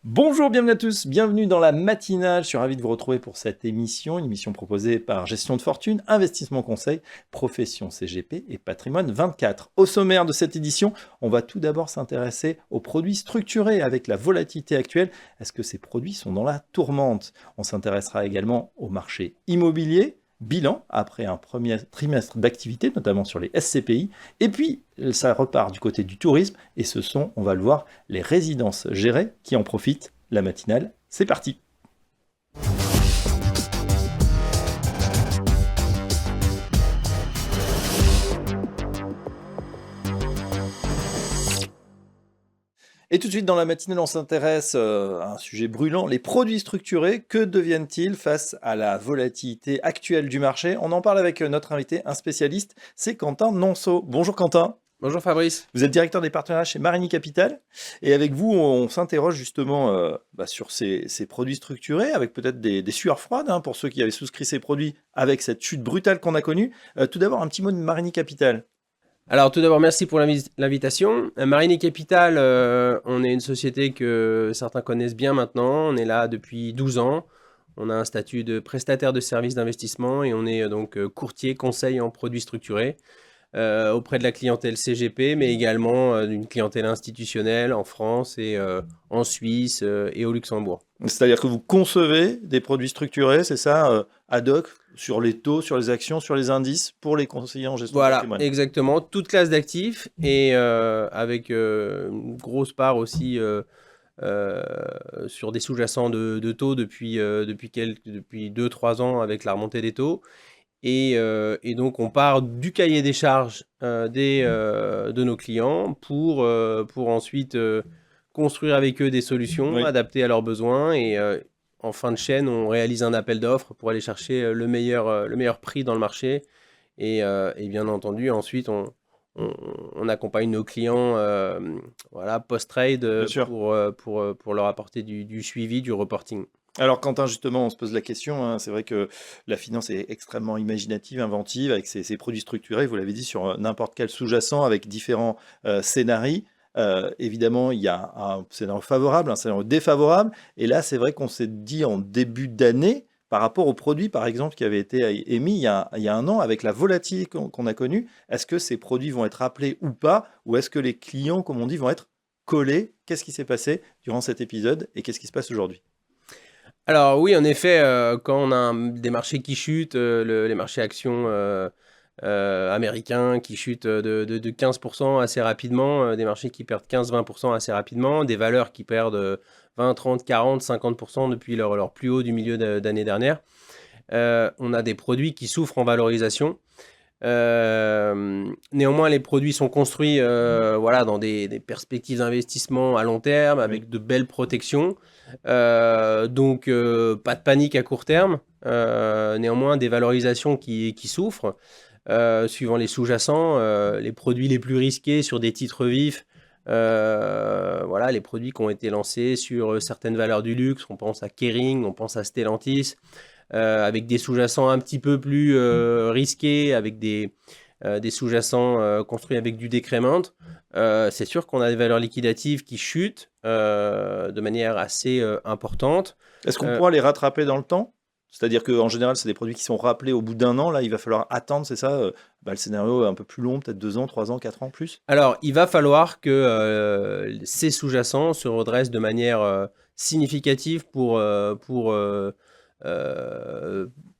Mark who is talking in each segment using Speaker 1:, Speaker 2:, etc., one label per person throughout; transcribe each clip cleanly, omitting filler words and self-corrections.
Speaker 1: Bonjour, bienvenue à tous, bienvenue dans la matinale. Je suis ravi de vous retrouver pour cette émission, une émission proposée par Gestion de Fortune, Investissement Conseil, Profession CGP et Patrimoine 24. Au sommaire de cette édition, on va tout d'abord s'intéresser aux produits structurés avec la volatilité actuelle. Est-ce que ces produits sont dans la tourmente? On s'intéressera également au marché immobilier. Bilan après un premier trimestre d'activité, notamment sur les SCPI. Et puis, ça repart du côté du tourisme. Et ce sont, on va le voir, les résidences gérées qui en profitent. La matinale, c'est parti. Et tout de suite, dans la matinale, on s'intéresse à un sujet brûlant, les produits structurés. Que deviennent-ils face à la volatilité actuelle du marché? On en parle avec notre invité, un spécialiste, c'est Quentin Nonceau. Bonjour Quentin.
Speaker 2: Bonjour Fabrice.
Speaker 1: Vous êtes directeur des partenariats chez Marini Capital. Et avec vous, on s'interroge justement sur ces produits structurés, avec peut-être des sueurs froides pour ceux qui avaient souscrit ces produits avec cette chute brutale qu'on a connue. Tout d'abord, un petit mot de Marini Capital.
Speaker 2: Alors tout d'abord, merci pour l'invitation. Marini Capital, on est une société que certains connaissent bien maintenant. On est là depuis 12 ans. On a un statut de prestataire de services d'investissement et on est donc courtier, conseil en produits structurés auprès de la clientèle CGP, mais également d'une clientèle institutionnelle en France et en Suisse et au Luxembourg.
Speaker 1: C'est-à-dire que vous concevez des produits structurés, c'est ça, ad hoc, sur les taux, sur les actions, sur les indices, pour les conseillers en gestion de
Speaker 2: Voilà,
Speaker 1: patrimoine.
Speaker 2: exactement. Toute classe d'actifs et avec une grosse part aussi sur des sous-jacents de taux depuis 2-3 ans avec la remontée des taux. Et donc, on part du cahier des charges de nos clients pour ensuite construire avec eux des solutions adaptées à leurs besoins. Et en fin de chaîne, on réalise un appel d'offres pour aller chercher le meilleur prix dans le marché. Et bien entendu, ensuite, on accompagne nos clients post-trade pour leur apporter du suivi, du reporting.
Speaker 1: Alors Quentin, justement, on se pose la question, c'est vrai que la finance est extrêmement imaginative, inventive, avec ses produits structurés, vous l'avez dit, sur n'importe quel sous-jacent, avec différents scénarios. Évidemment, il y a un scénario favorable, un scénario défavorable, et là, c'est vrai qu'on s'est dit en début d'année, par rapport aux produits, par exemple, qui avaient été émis il y a un an, avec la volatilité qu'on a connue, est-ce que ces produits vont être appelés ou pas, ou est-ce que les clients, comme on dit, vont être collés? Qu'est-ce qui s'est passé durant cet épisode, et qu'est-ce qui se passe aujourd'hui?
Speaker 2: Alors oui, en effet, quand on a des marchés qui chutent, les marchés actions américains qui chutent de 15% assez rapidement, des marchés qui perdent 15-20% assez rapidement, des valeurs qui perdent 20, 30, 40, 50% depuis leur plus haut du milieu d'année dernière. On a des produits qui souffrent en valorisation. Néanmoins, les produits sont construits dans des perspectives d'investissement à long terme, avec de belles protections. Donc, pas de panique à court terme. Néanmoins, des valorisations qui souffrent. Suivant les sous-jacents, les produits les plus risqués sur des titres vifs, les produits qui ont été lancés sur certaines valeurs du luxe, on pense à Kering, on pense à Stellantis, avec des sous-jacents un petit peu plus risqués, avec des sous-jacents construits avec du décrément. C'est sûr qu'on a des valeurs liquidatives qui chutent de manière assez importante.
Speaker 1: Est-ce qu'on pourra les rattraper dans le temps? C'est-à-dire qu'en général, c'est des produits qui sont rappelés au bout d'un an. Là, il va falloir attendre, c'est ça, le scénario un peu plus long, peut-être 2 ans, 3 ans, 4 ans, plus?
Speaker 2: Alors, il va falloir que ces sous-jacents se redressent de manière significative pour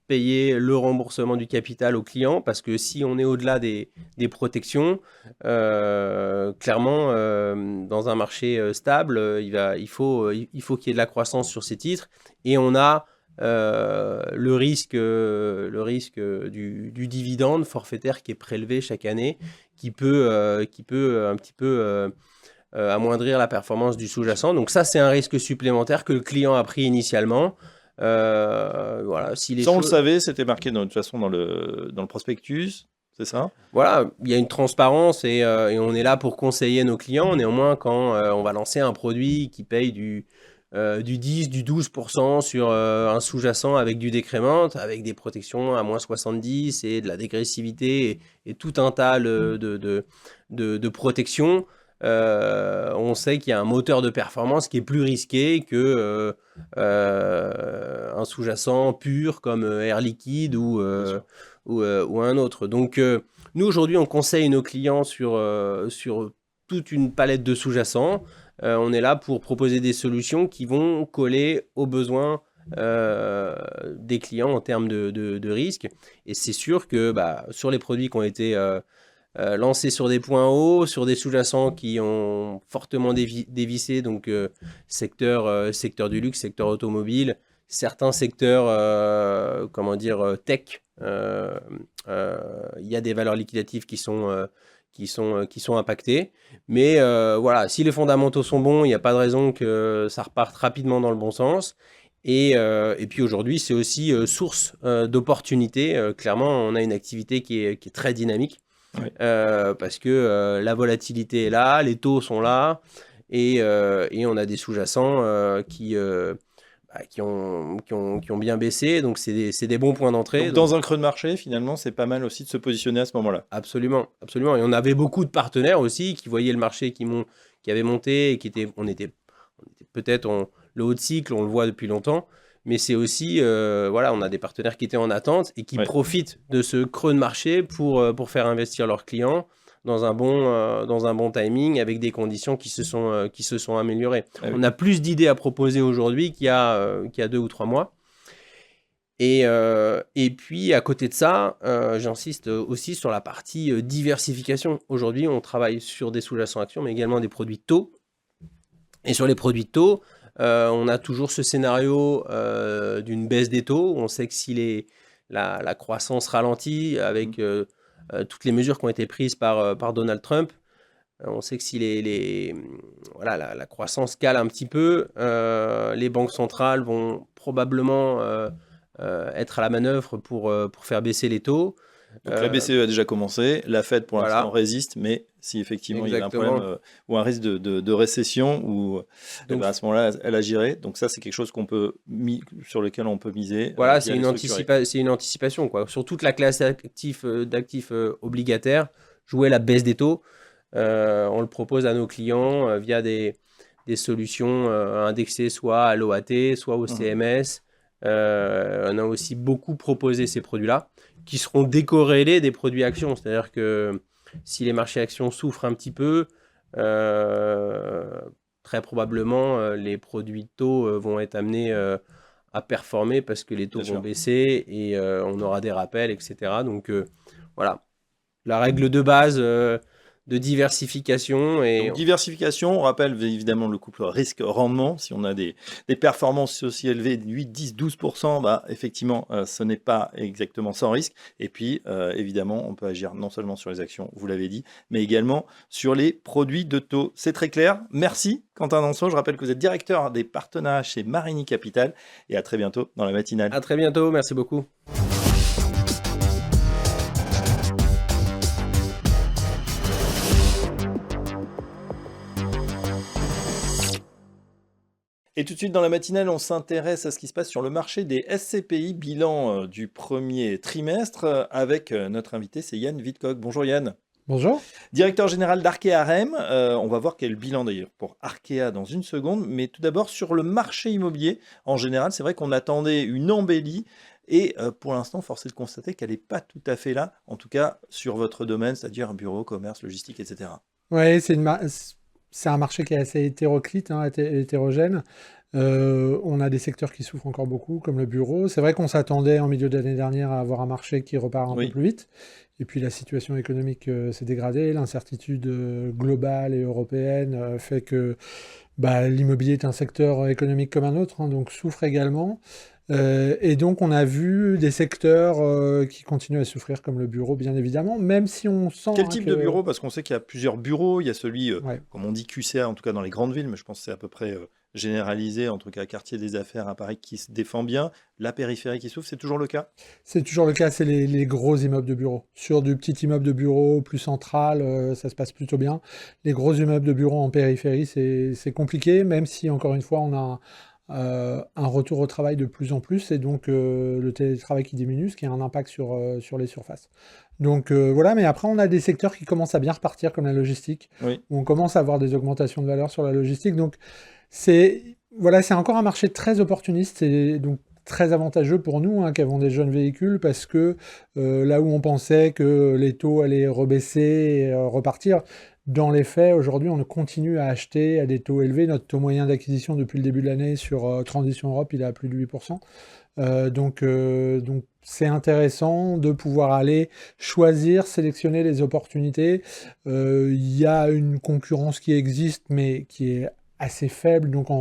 Speaker 2: payer le remboursement du capital aux clients, parce que si on est au-delà des protections, clairement, dans un marché stable, il faut qu'il y ait de la croissance sur ces titres, et on a le risque du dividende forfaitaire qui est prélevé chaque année, qui peut un petit peu amoindrir la performance du sous-jacent. Donc ça, c'est un risque supplémentaire que le client a pris initialement.
Speaker 1: On le savait, c'était marqué de toute façon dans le prospectus, c'est ça?
Speaker 2: Voilà, il y a une transparence et on est là pour conseiller nos clients. Néanmoins, quand on va lancer un produit qui paye du 10, du 12% sur un sous-jacent avec du décrément, avec des protections à moins 70 et de la dégressivité et tout un tas de protections, on sait qu'il y a un moteur de performance qui est plus risqué que un sous-jacent pur comme Air Liquide ou un autre. Donc, nous, aujourd'hui, on conseille nos clients sur toute une palette de sous-jacents. On est là pour proposer des solutions qui vont coller aux besoins des clients en termes de risque. Et c'est sûr que sur les produits qui ont été lancés sur des points hauts, sur des sous-jacents qui ont fortement dévissé, donc secteur du luxe, secteur automobile, certains secteurs tech, il y a des valeurs liquidatives qui sont impactées. Mais voilà, si les fondamentaux sont bons, il n'y a pas de raison que ça reparte rapidement dans le bon sens. Et puis aujourd'hui, c'est aussi source d'opportunités. Clairement, on a une activité qui est très dynamique.
Speaker 1: Oui.
Speaker 2: Parce que la volatilité est là, les taux sont là, et on a des sous-jacents qui ont bien baissé, donc c'est des bons points d'entrée.
Speaker 1: Donc, dans un creux de marché, finalement, c'est pas mal aussi de se positionner à ce moment-là.
Speaker 2: Absolument, absolument. Et on avait beaucoup de partenaires aussi qui voyaient le marché qui avait monté et on était peut-être le haut de cycle, on le voit depuis longtemps. Mais c'est aussi, on a des partenaires qui étaient en attente et qui profitent de ce creux de marché pour faire investir leurs clients dans un bon timing avec des conditions qui se sont améliorées.
Speaker 1: Ah oui.
Speaker 2: On a plus d'idées à proposer aujourd'hui qu'il y a 2 ou 3 mois. Et puis, à côté de ça, j'insiste aussi sur la partie diversification. Aujourd'hui, on travaille sur des sous-jacents actions, mais également des produits de taux. Et sur les produits de taux, on a toujours ce scénario d'une baisse des taux. On sait que si la croissance ralentit avec toutes les mesures qui ont été prises par Donald Trump, on sait que si la croissance cale un petit peu, les banques centrales vont probablement être à la manœuvre pour faire baisser les taux.
Speaker 1: Donc la BCE a déjà commencé, la Fed pour l'instant résiste, mais si effectivement il y a un problème ou un risque de récession, à ce moment-là elle agirait. Donc ça c'est quelque chose sur lequel on peut miser.
Speaker 2: Voilà, c'est une anticipation quoi. Sur toute la classe d'actifs obligataires, jouer la baisse des taux. On le propose à nos clients via des solutions indexées soit à l'OAT, soit au CMS. On a aussi beaucoup proposé ces produits-là qui seront décorrélés des produits actions. C'est-à-dire que si les marchés actions souffrent un petit peu, très probablement les produits de taux vont être amenés à performer parce que les taux vont baisser et on aura des rappels, etc. Donc voilà, la règle de base de diversification.
Speaker 1: Donc, diversification, on rappelle évidemment le couple risque-rendement. Si on a des performances aussi élevées, 8, 10, 12%, effectivement, ce n'est pas exactement sans risque. Et puis, évidemment, on peut agir non seulement sur les actions, vous l'avez dit, mais également sur les produits de taux. C'est très clair. Merci, Quentin Danso. Je rappelle que vous êtes directeur des partenariats chez Marini Capital. Et à très bientôt dans la matinale.
Speaker 2: À très bientôt. Merci beaucoup.
Speaker 1: Et tout de suite dans la matinale, on s'intéresse à ce qui se passe sur le marché des SCPI, bilan du premier trimestre, avec notre invité, c'est Yann Wittkog. Bonjour Yann.
Speaker 3: Bonjour.
Speaker 1: Directeur général d'Arkea REM. On va voir quel est le bilan d'ailleurs pour Arkea dans une seconde. Mais tout d'abord, sur le marché immobilier, en général, c'est vrai qu'on attendait une embellie. Et pour l'instant, force est de constater qu'elle n'est pas tout à fait là, en tout cas sur votre domaine, c'est-à-dire bureau, commerce, logistique, etc.
Speaker 3: Oui, c'est un marché qui est assez hétéroclite, hétérogène. On a des secteurs qui souffrent encore beaucoup, comme le bureau. C'est vrai qu'on s'attendait en milieu d'année dernière à avoir un marché qui repart un peu plus vite. Et puis la situation économique s'est dégradée. L'incertitude globale et européenne fait que l'immobilier est un secteur économique comme un autre, donc souffre également. Et donc on a vu des secteurs qui continuent à souffrir comme le bureau bien évidemment, même si on sent...
Speaker 1: Quel type de bureau? Parce qu'on sait qu'il y a plusieurs bureaux, il y a celui, comme on dit QCA en tout cas dans les grandes villes, mais je pense que c'est à peu près généralisé, en tout cas quartier des affaires à Paris qui se défend bien, la périphérie qui souffre, c'est toujours le cas?
Speaker 3: C'est toujours le cas, c'est les gros immeubles de bureaux. Sur du petit immeuble de bureau plus central, ça se passe plutôt bien. Les gros immeubles de bureau en périphérie, c'est compliqué, même si encore une fois on a un retour au travail de plus en plus et donc le télétravail qui diminue, ce qui a un impact sur les surfaces. Donc voilà, mais après on a des secteurs qui commencent à bien repartir comme la logistique,
Speaker 1: Oui.
Speaker 3: où on commence à avoir des augmentations de valeur sur la logistique. Donc voilà, c'est encore un marché très opportuniste et donc très avantageux pour nous qui avons des jeunes véhicules parce que là où on pensait que les taux allaient rebaisser et repartir, dans les faits, aujourd'hui, on continue à acheter à des taux élevés. Notre taux moyen d'acquisition depuis le début de l'année sur Transition Europe, il est à plus de 8%. Donc c'est intéressant de pouvoir aller choisir, sélectionner les opportunités. Il y a une concurrence qui existe, mais qui est assez faible. Donc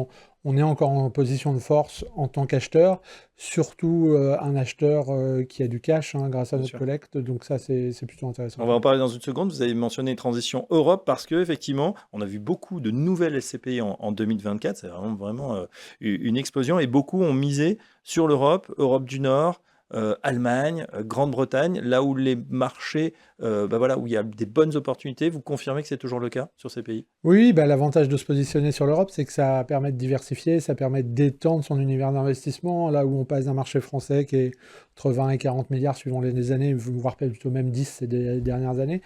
Speaker 3: on est encore en position de force en tant qu'acheteur, surtout un acheteur qui a du cash grâce à
Speaker 1: Bien
Speaker 3: notre
Speaker 1: sûr.
Speaker 3: collecte. Donc ça, c'est plutôt intéressant.
Speaker 1: On va en parler dans une seconde. Vous avez mentionné Transition Europe parce que effectivement, on a vu beaucoup de nouvelles SCPI en 2024. C'est vraiment une explosion et beaucoup ont misé sur l'Europe, Europe du Nord, Allemagne, Grande-Bretagne, là où les marchés, voilà, où il y a des bonnes opportunités. Vous confirmez que c'est toujours le cas sur ces pays?
Speaker 3: Oui, l'avantage de se positionner sur l'Europe, c'est que ça permet de diversifier, ça permet d'étendre son univers d'investissement, là où on passe d'un marché français qui est entre 20 et 40 milliards suivant les années, voire plutôt même 10 ces dernières années.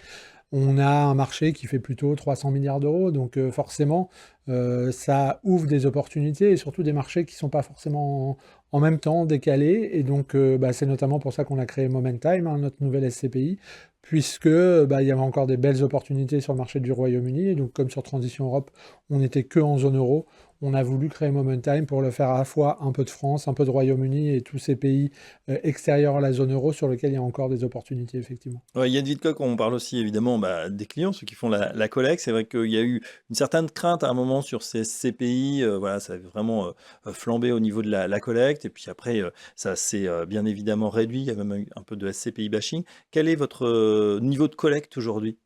Speaker 3: On a un marché qui fait plutôt 300 milliards d'euros, donc forcément, ça ouvre des opportunités et surtout des marchés qui ne sont pas forcément en même temps décalés. Et donc, c'est notamment pour ça qu'on a créé Momentime, notre nouvelle SCPI, puisque il y avait encore des belles opportunités sur le marché du Royaume-Uni. Et donc, comme sur Transition Europe, on n'était que en zone euro. On a voulu créer Momentime pour le faire à la fois un peu de France, un peu de Royaume-Uni et tous ces pays extérieurs à la zone euro sur lesquels il y a encore des opportunités, effectivement.
Speaker 1: Ouais, Yann Vidcock, on parle aussi évidemment des clients, ceux qui font la collecte. C'est vrai qu'il y a eu une certaine crainte à un moment sur ces CPI. Voilà, ça avait vraiment flambé au niveau de la collecte. Et puis après, ça s'est bien évidemment réduit. Il y a même eu un peu de SCPI bashing. Quel est votre niveau de collecte aujourd'hui?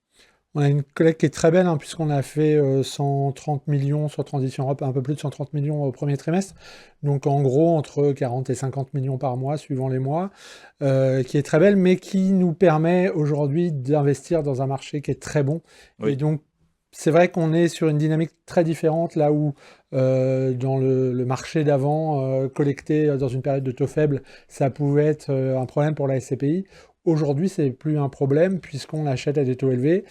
Speaker 3: On a une collecte qui est très belle, puisqu'on a fait 130 millions sur Transition Europe, un peu plus de 130 millions au premier trimestre. Donc en gros, entre 40 et 50 millions par mois, suivant les mois, qui est très belle, mais qui nous permet aujourd'hui d'investir dans un marché qui est très bon.
Speaker 1: Oui.
Speaker 3: Et donc, c'est vrai qu'on est sur une dynamique très différente, là où dans le marché d'avant, collecter dans une période de taux faible, ça pouvait être un problème pour la SCPI. Aujourd'hui, c'est plus un problème, puisqu'on achète à des taux élevés.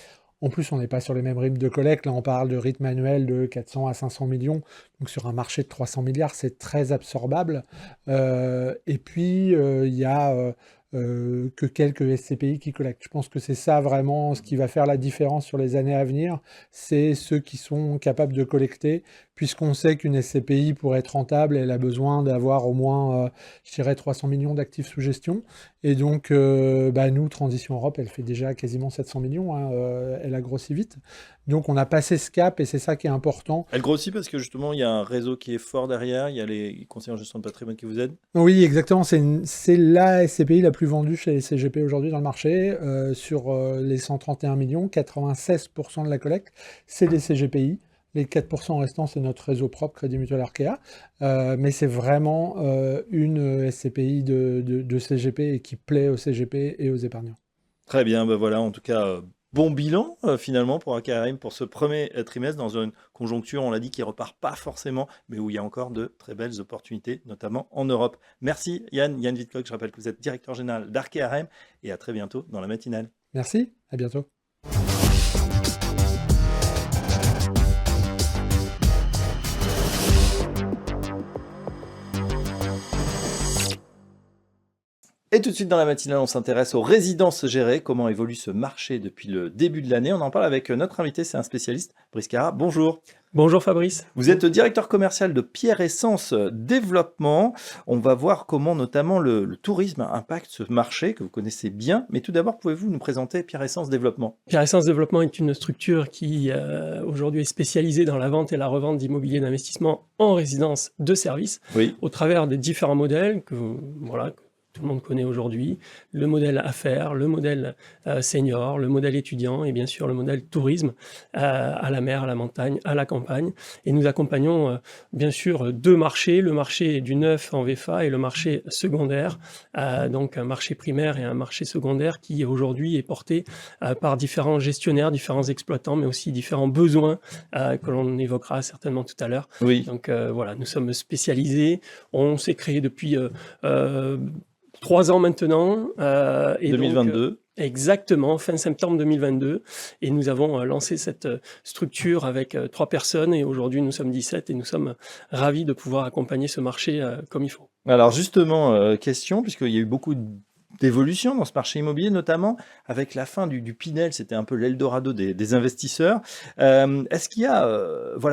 Speaker 3: En plus, on n'est pas sur les mêmes rythmes de collecte. Là, on parle de rythme annuel de 400 à 500 millions. Donc, sur un marché de 300 milliards, c'est très absorbable. Et puis, il y a que quelques SCPI qui collectent. Je pense que c'est ça vraiment ce qui va faire la différence sur les années à venir. C'est ceux qui sont capables de collecter, puisqu'on sait qu'une SCPI, pour être rentable, elle a besoin d'avoir au moins, je dirais, 300 millions d'actifs sous gestion. Et donc, nous, Transition Europe, elle fait déjà quasiment 700 millions. Elle a grossi vite. Donc, on a passé ce cap et c'est ça qui est important.
Speaker 1: Elle grossit parce que justement, il y a un réseau qui est fort derrière. Il y a les conseillers en gestion de patrimoine qui vous aident.
Speaker 3: Oui, exactement. C'est la SCPI la plus vendue chez les CGP aujourd'hui dans le marché. Sur les 131 millions, 96% de la collecte, c'est des CGPI. Les 4% restants, c'est notre réseau propre, Crédit Mutuel Arkea. Mais c'est vraiment une SCPI de CGP et qui plaît aux CGP et aux épargnants.
Speaker 1: Très bien, voilà, en tout cas, bon bilan finalement pour AKRM pour ce premier trimestre dans une conjoncture, on l'a dit, qui repart pas forcément, mais où il y a encore de très belles opportunités, notamment en Europe. Merci Yann Vidcock, je rappelle que vous êtes directeur général d'AKRM et à très bientôt dans la matinale.
Speaker 3: Merci, à bientôt.
Speaker 1: Et tout de suite dans la matinale, on s'intéresse aux résidences gérées, comment évolue ce marché depuis le début de l'année. On en parle avec notre invité, c'est un spécialiste, Brice Carra. Bonjour.
Speaker 4: Bonjour Fabrice.
Speaker 1: Vous êtes directeur commercial de Pierre Essence Développement. On va voir comment notamment le tourisme impacte ce marché que vous connaissez bien. Mais tout d'abord, pouvez-vous nous présenter Pierre Essence Développement?
Speaker 4: Pierre Essence Développement est une structure qui aujourd'hui est spécialisée dans la vente et la revente d'immobilier d'investissement en résidence de service,
Speaker 1: Oui.
Speaker 4: au travers des différents modèles tout le monde connaît aujourd'hui, le modèle affaires, le modèle senior, le modèle étudiant et bien sûr le modèle tourisme à la mer, à la montagne, à la campagne. Et nous accompagnons bien sûr deux marchés, le marché du neuf en VFA et le marché secondaire, donc un marché primaire et un marché secondaire qui aujourd'hui est porté par différents gestionnaires, différents exploitants, mais aussi différents besoins que l'on évoquera certainement tout à l'heure.
Speaker 1: Oui.
Speaker 4: Donc voilà, nous sommes spécialisés, on s'est créé depuis 3 ans maintenant. Et
Speaker 1: 2022.
Speaker 4: Donc, exactement, fin septembre 2022. Et nous avons lancé cette structure avec 3 personnes et aujourd'hui nous sommes 17 et nous sommes ravis de pouvoir accompagner ce marché comme il faut.
Speaker 1: Alors justement, question, puisqu'il y a eu beaucoup d'évolution dans ce marché immobilier, notamment avec la fin du Pinel, c'était un peu l'Eldorado des investisseurs. Est-ce qu'il y a,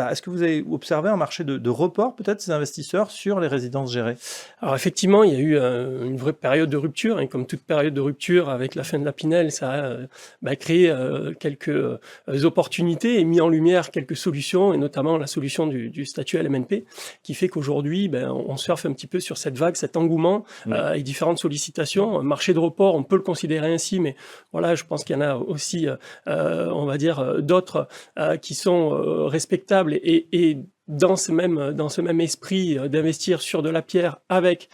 Speaker 1: est-ce que vous avez observé un marché de report peut-être ces investisseurs sur les résidences gérées?
Speaker 4: Alors effectivement, il y a eu une vraie période de rupture, et comme toute période de rupture, avec la fin de la Pinel, ça a créé quelques opportunités et mis en lumière quelques solutions, et notamment la solution du statut LMNP, qui fait qu'aujourd'hui, on surfe un petit peu sur cette vague, cet engouement et différentes sollicitations. Marché de report, on peut le considérer ainsi, mais voilà, je pense qu'il y en a aussi, on va dire, d'autres qui sont respectables et dans ce même esprit d'investir sur de la pierre avec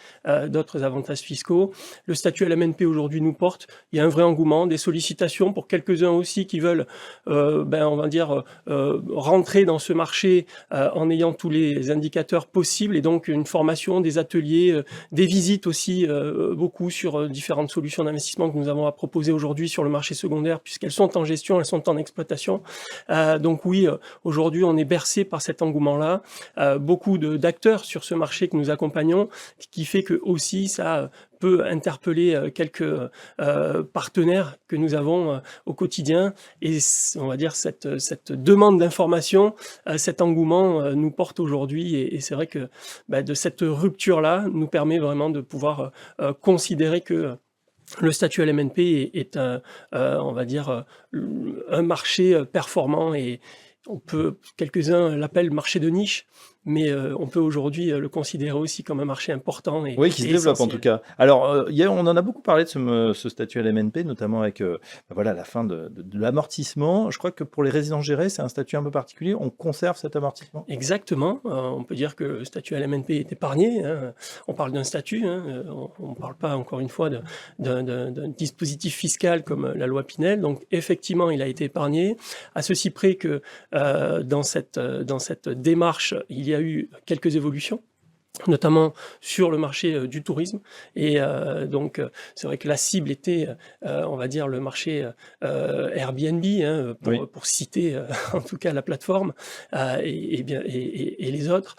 Speaker 4: d'autres avantages fiscaux. Le statut LMNP aujourd'hui nous porte. Il y a un vrai engouement, des sollicitations pour quelques-uns aussi qui veulent, on va dire, rentrer dans ce marché en ayant tous les indicateurs possibles et donc une formation, des ateliers, des visites aussi, beaucoup sur différentes solutions d'investissement que nous avons à proposer aujourd'hui sur le marché secondaire puisqu'elles sont en gestion, elles sont en exploitation. Donc oui, aujourd'hui on est bercé par cet engouement-là. Beaucoup d'acteurs sur ce marché que nous accompagnons, qui fait que aussi ça peut interpeller quelques partenaires que nous avons au quotidien. Et on va dire cette demande d'information, cet engouement nous porte aujourd'hui. Et c'est vrai que de cette rupture-là nous permet vraiment de pouvoir considérer que le statut LMNP est on va dire, un marché performant et quelques-uns l'appellent marché de niche, mais on peut aujourd'hui le considérer aussi comme un marché important.
Speaker 1: Oui, qui se développe en tout cas. Alors, on en a beaucoup parlé de ce statut LMNP, notamment avec la fin de l'amortissement. Je crois que pour les résidences gérées, c'est un statut un peu particulier. On conserve cet amortissement?
Speaker 4: Exactement. On peut dire que le statut LMNP est épargné. On parle d'un statut. On ne parle pas, encore une fois, d'un dispositif fiscal comme la loi Pinel. Donc, effectivement, il a été épargné. À ceci près que dans cette démarche, il y a eu quelques évolutions, notamment sur le marché du tourisme. Et donc, c'est vrai que la cible était, on va dire, le marché Airbnb, pour citer en tout cas la plateforme, et les autres.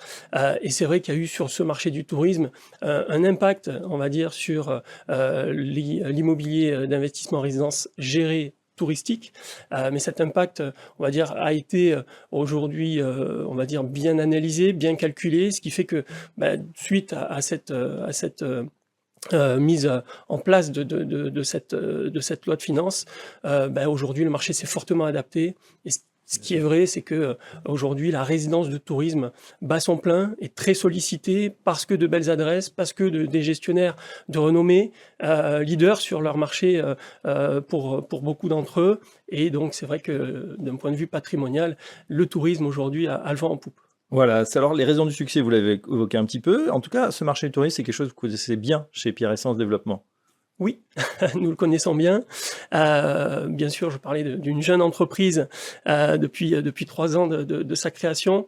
Speaker 4: Et c'est vrai qu'il y a eu sur ce marché du tourisme un impact, on va dire, sur l'immobilier d'investissement en résidence géré touristique, mais cet impact, on va dire, a été aujourd'hui, on va dire, bien analysé, bien calculé, ce qui fait que suite à cette mise en place de cette loi de finances, aujourd'hui le marché s'est fortement adapté. Et ce qui est vrai, c'est que aujourd'hui la résidence de tourisme bat son plein, est très sollicitée parce que de belles adresses, parce que des gestionnaires de renommée, leaders sur leur marché pour beaucoup d'entre eux. Et donc c'est vrai que d'un point de vue patrimonial, le tourisme aujourd'hui a le vent en poupe.
Speaker 1: Voilà, alors les raisons du succès, vous l'avez évoqué un petit peu. En tout cas, ce marché du tourisme, c'est quelque chose que vous connaissez bien chez Pierre Essence Développement.
Speaker 4: Oui, nous le connaissons bien. Bien sûr, je parlais d'une jeune entreprise depuis 3 ans de sa création,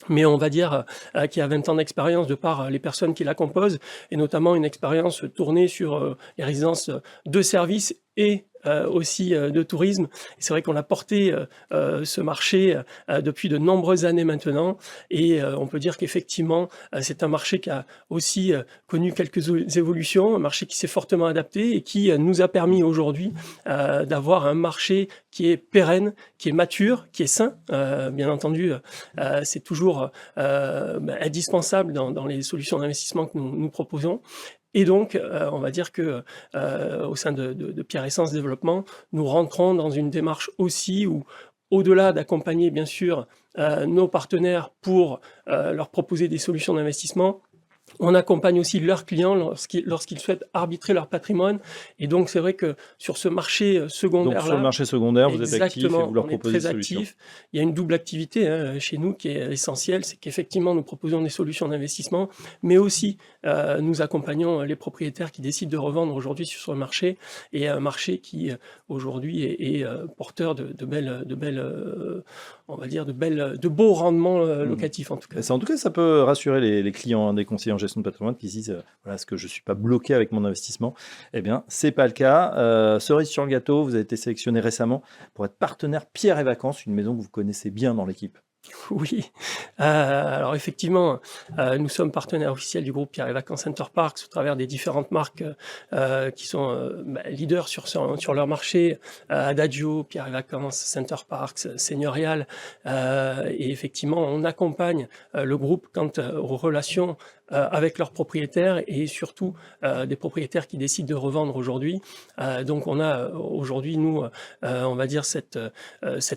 Speaker 4: mais on va dire qui a 20 ans d'expérience de par les personnes qui la composent, et notamment une expérience tournée sur les résidences de services et aussi de tourisme. Et c'est vrai qu'on a porté ce marché depuis de nombreuses années maintenant, et on peut dire qu'effectivement c'est un marché qui a aussi connu quelques évolutions, un marché qui s'est fortement adapté et qui nous a permis aujourd'hui d'avoir un marché qui est pérenne, qui est mature, qui est sain. Bien entendu, c'est toujours indispensable dans les solutions d'investissement que nous proposons. Et donc, on va dire que au sein de Pierre Essence Développement, nous rentrons dans une démarche aussi où, au-delà d'accompagner bien sûr nos partenaires pour leur proposer des solutions d'investissement, On accompagne aussi leurs clients lorsqu'ils souhaitent arbitrer leur patrimoine. Et donc, c'est vrai que sur ce marché secondaire-là...
Speaker 1: Donc, sur le marché secondaire, vous êtes actif et vous leur
Speaker 4: on est
Speaker 1: proposez
Speaker 4: très
Speaker 1: des solutions.
Speaker 4: actif. Il y a une double activité chez nous qui est essentielle, c'est qu'effectivement, nous proposons des solutions d'investissement, mais aussi nous accompagnons les propriétaires qui décident de revendre aujourd'hui sur le marché, et un marché qui aujourd'hui est porteur de beaux rendements locatifs en tout cas.
Speaker 1: En tout cas, ça peut rassurer les clients des conseillers en gestion de patrimoine qui se disent voilà, est-ce que je ne suis pas bloqué avec mon investissement? Eh bien, ce n'est pas le cas. Cerise sur le gâteau, vous avez été sélectionné récemment pour être partenaire Pierre et Vacances, une maison que vous connaissez bien dans l'équipe.
Speaker 4: Oui, alors effectivement, nous sommes partenaires officiels du groupe Pierre et Vacances Center Parcs au travers des différentes marques qui sont leaders sur leur marché, Adagio, Pierre et Vacances, Center Parcs, Seigneurial, et effectivement, on accompagne le groupe quant aux relations avec leurs propriétaires et surtout des propriétaires qui décident de revendre aujourd'hui. Donc on a aujourd'hui, nous, on va dire cet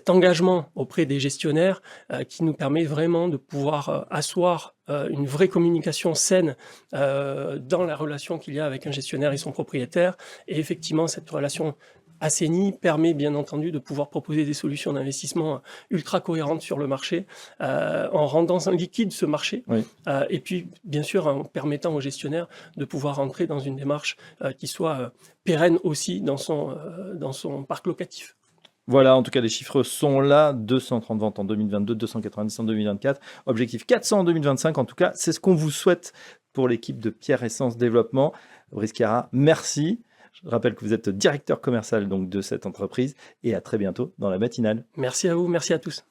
Speaker 4: engagement auprès des gestionnaires qui nous permet vraiment de pouvoir asseoir une vraie communication saine dans la relation qu'il y a avec un gestionnaire et son propriétaire. Et effectivement, cette relation assainie permet bien entendu de pouvoir proposer des solutions d'investissement ultra cohérentes sur le marché, en rendant liquide ce marché,
Speaker 1: Oui.
Speaker 4: Et puis bien sûr en permettant aux gestionnaires de pouvoir entrer dans une démarche qui soit pérenne aussi dans son parc locatif.
Speaker 1: Voilà, en tout cas, les chiffres sont là. 230 ventes en 2022, 290 en 2024. Objectif 400 en 2025. En tout cas, c'est ce qu'on vous souhaite pour l'équipe de Pierre Essence Développement. Brice Cara, merci. Je rappelle que vous êtes directeur commercial donc, de cette entreprise et à très bientôt dans la matinale.
Speaker 4: Merci à vous, merci à tous.